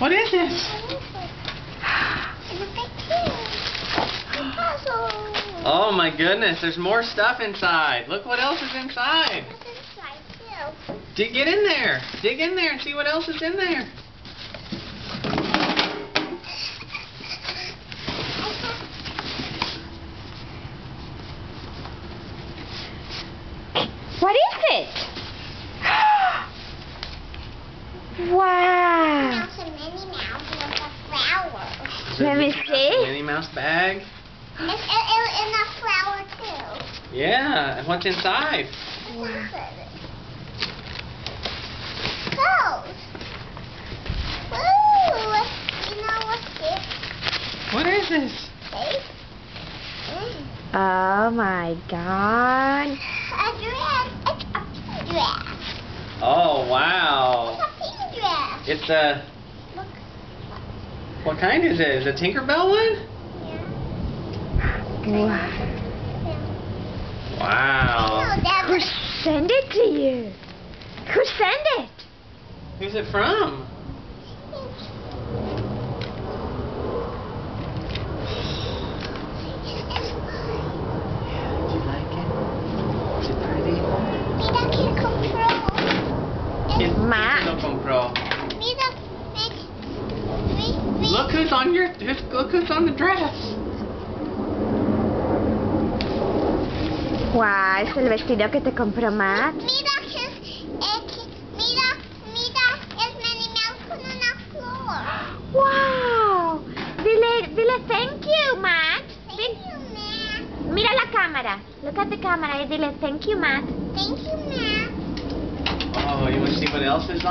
What is this? Oh my goodness, there's more stuff inside. Look what else is inside. Get in there. Dig in there and see what else is in there. What is it? Wow. Let me see. Minnie Mouse bag. And a flower too. Yeah, and what's inside? Wow. Clothes. Woo! You know what's this? What is this? Tape? Oh my God. A dress. It's a pink dress. Oh wow. It's a pink dress. It's a. Look. What kind is it? Is it a Tinkerbell one? Wow. Wow. Who sent it to you? Who sent it? Who's it from? Do you like it? Is it pretty? Mira que compró. Ma. Lo compró. Mira, Look who's on your. Look who's on the dress. Wow, es el vestido que te compró Matt. Mira que mira, es Minnie Mouse con una flor. Wow. Dile thank you, Matt. Thank you, Ma. Mira la cámara. Look at the camera y dile thank you, Matt. Thank you, Ma. Oh, you want to see what else is on?